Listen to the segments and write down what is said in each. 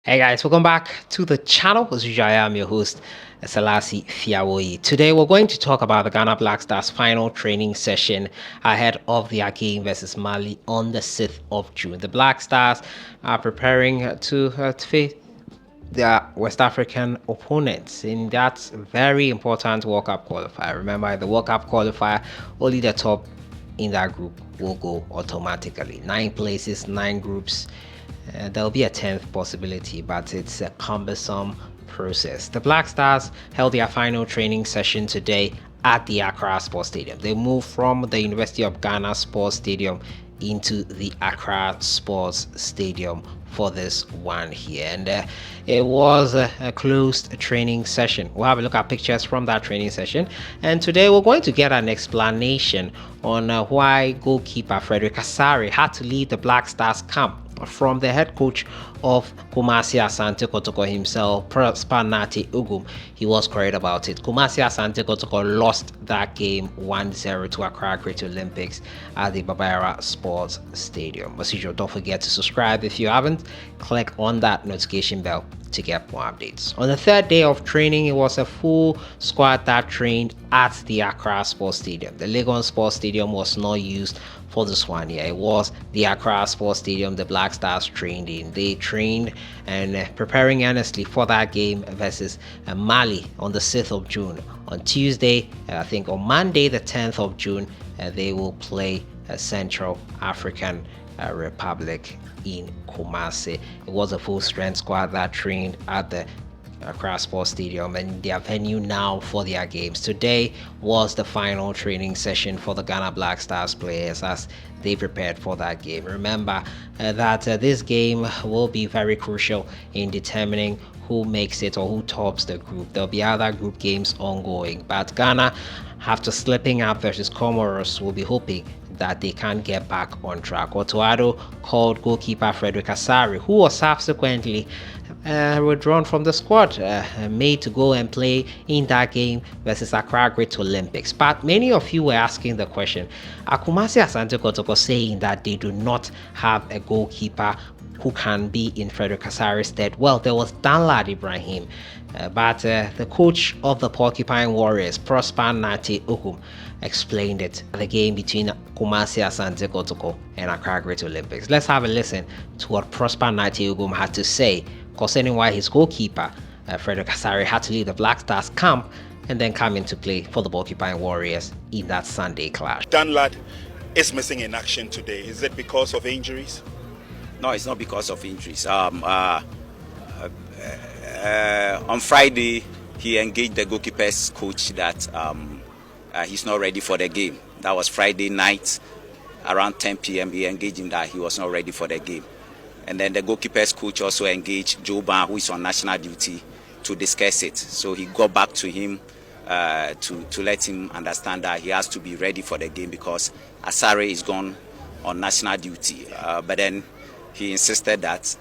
Hey guys, welcome back to the channel. As usual, I am your host, Sellssi. Today we're going to talk about the Ghana Black Stars final training session ahead of their game versus Mali on the 6th of June. The Black Stars are preparing to face their West African opponents in that very important World Cup qualifier. Remember, the World Cup qualifier, only the top in that group will go automatically. 9 places, 9 groups. There'll be a 10th possibility, but it's a cumbersome process. The Black Stars held their final training session today at the Accra Sports Stadium. They moved from the University of Ghana Sports Stadium into the Accra Sports Stadium for this one here, and it was a closed training session. We'll have a look at pictures from that training session, and today we're going to get an explanation on why goalkeeper FEDERICK Asare had to leave the Black Stars camp from the head coach of Kumasi Asante Kotoko himself, Prosper Nati Ugum. He was correct about it. Kumasi Asante Kotoko lost that game 1-0 to Accra Great Olympics at the Babayara Sports Stadium. As usual, don't forget to subscribe if you haven't. Click on that notification bell to get more updates. On the third day of training, it was a full squad that trained at the Accra Sports Stadium. The Legon Sports Stadium was not used for this one here. It was the Accra Sports Stadium the Black Stars trained in. They trained and preparing earnestly for that game versus Mali on the 6th of June. On Tuesday, I think on Monday the 10th of June, they will play Central African Republic in Kumasi. It was a full strength squad that trained at the Accra Sports Stadium and their venue now for their games. Today was the final training session for the Ghana Black Stars players as they prepared for that game. Remember that this game will be very crucial in determining who makes it or who tops the group. There'll be other group games ongoing, but Ghana, after slipping up versus Comoros, will be hoping that they can get back on track. Otoado called goalkeeper FEDERICK Asare, who was subsequently withdrawn from the squad, made to go and play in that game versus Accra Great Olympics. But many of you were asking the question, Akumasi Asante Kotoko saying that they do not have a goalkeeper who can be in FEDERICK Asare's stead. Well, there was Danlad Ibrahim, but the coach of the Porcupine Warriors, Prosper Nati Ugum, explained it. The game between Kumasi Asante Kotoko and Accra Great Olympics. Let's have a listen to what Prosper Nati Ugum had to say concerning why his goalkeeper, FEDERICK Asare, had to leave the Black Stars camp and then come into play for the Porcupine Warriors in that Sunday clash. Danlad is missing in action today. Is it because of injuries? No, it's not because of injuries. On Friday, he engaged the goalkeeper's coach that he's not ready for the game. That was Friday night, around 10 p.m. He engaged him that he was not ready for the game. And then the goalkeeper's coach also engaged Joe Ban, who is on national duty, to discuss it. So he got back to him to let him understand that he has to be ready for the game because Asare is gone on national duty. But then he insisted that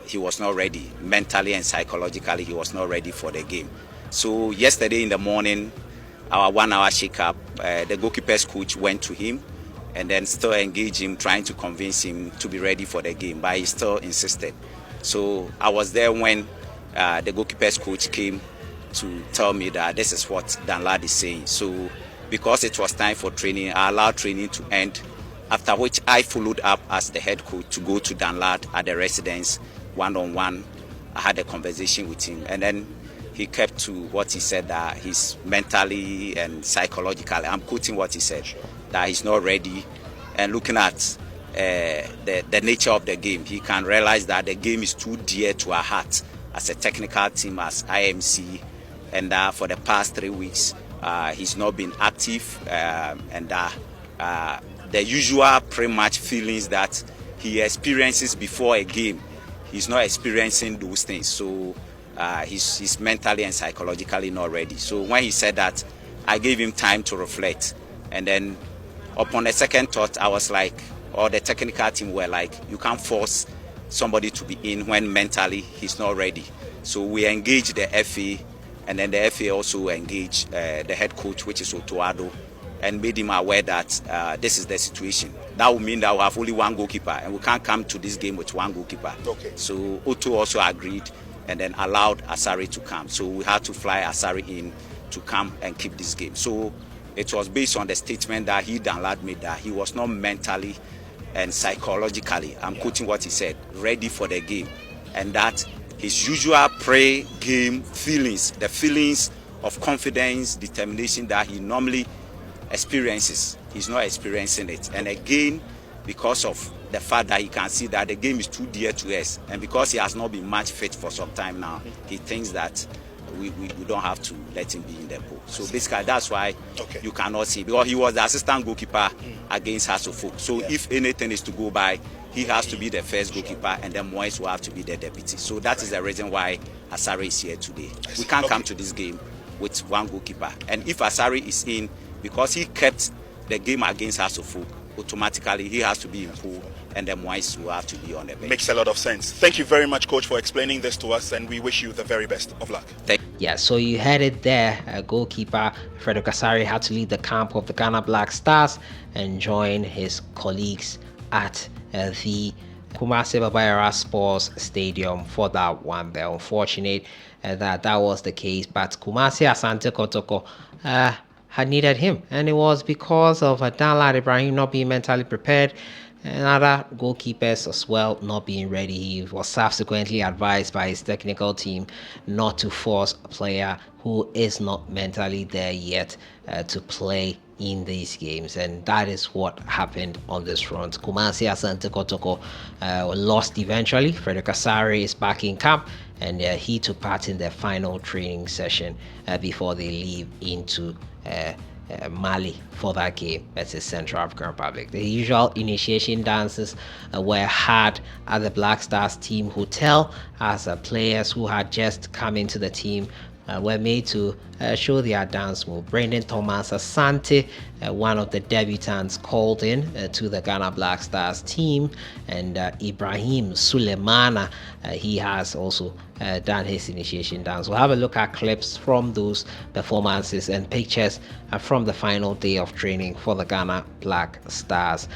he was not ready. Mentally and psychologically, he was not ready for the game. So yesterday in the morning, our 1 hour shake-up, the goalkeeper's coach went to him and then still engaged him, trying to convince him to be ready for the game, but he still insisted. So I was there when the goalkeeper's coach came to tell me that this is what Danlad is saying. So because it was time for training, I allowed training to end, after which I followed up as the head coach to go to Danlad at the residence one-on-one. I had a conversation with him, and then he kept to what he said, that he's mentally and psychologically, I'm quoting what he said, that he's not ready. And looking at the nature of the game, he can realize that the game is too dear to our heart as a technical team, as IMC, and for the past 3 weeks, he's not been active, and the usual pre-match feelings that he experiences before a game, he's not experiencing those things. So he's mentally and psychologically not ready. So when he said that, I gave him time to reflect. And then upon a second thought, I was like, or the technical team were like, you can't force somebody to be in when mentally he's not ready. So we engaged the FA, and then the FA also engaged the head coach, which is Otoado, and made him aware that this is the situation. That would mean that we have only one goalkeeper, and we can't come to this game with one goalkeeper. Okay. So Otto also agreed and then allowed Asare to come. So we had to fly Asare in to come and keep this game. So it was based on the statement that Danlad made, that he was not mentally and psychologically, I'm quoting what he said, ready for the game. And that his usual pre-game feelings, the feelings of confidence, determination that he normally experiences, he's not experiencing it. And again, because of the fact that he can see that the game is too dear to us, and because he has not been match fit for some time now, he thinks that we don't have to let him be in the pool. So basically, that's why you cannot see, because he was the assistant goalkeeper against Hasselhoff. So if anything is to go by, he has to be the first goalkeeper, and then Moyes will have to be the deputy. So that is the reason why Asare is here today. We can't come to this game with one goalkeeper. And if Asare is in, because he kept the game against Hasselhoff, automatically he has to be in pool, and then Moyes will have to be on the bench. Makes a lot of sense. Thank you very much, Coach, for explaining this to us, and we wish you the very best of luck. Yeah, so you had it there. Goalkeeper FEDERICK Asare had to leave the camp of the Ghana Black Stars and join his colleagues at the Kumasi Babayara Sports Stadium for that one. They're unfortunate that was the case, but Kumasi Asante Kotoko had needed him, and it was because of Danlad Ibrahim not being mentally prepared and other goalkeepers as well not being ready. He was subsequently advised by his technical team not to force a player who is not mentally there yet to play in these games, and that is what happened on this front. Kumasi Asante Kotoko lost eventually. FEDERICK Asare is back in camp, and he took part in the final training session before they leave into Mali for that game versus Central African Republic. The usual initiation dances were had at the Black Stars team hotel, as players who had just come into the team were made to show their dance move. Brendan Thomas Asante, one of the debutants, called in to the Ghana Black Stars team, and Ibrahim Sulemana, he has also done his initiation dance. We'll have a look at clips from those performances and pictures from the final day of training for the Ghana Black Stars.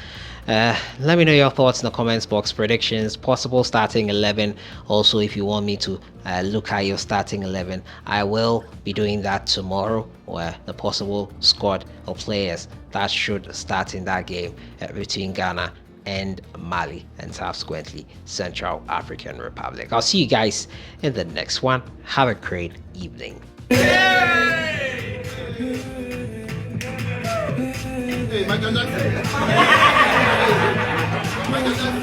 Let me know your thoughts in the comments box, predictions, possible starting 11. Also, if you want me to look at your starting 11, I will be doing that tomorrow, where the possible squad of players that should start in that game between Ghana and Mali, and subsequently Central African Republic. I'll see you guys in the next one. Have a great evening. Hey, Michael Jackson. Michael Jackson.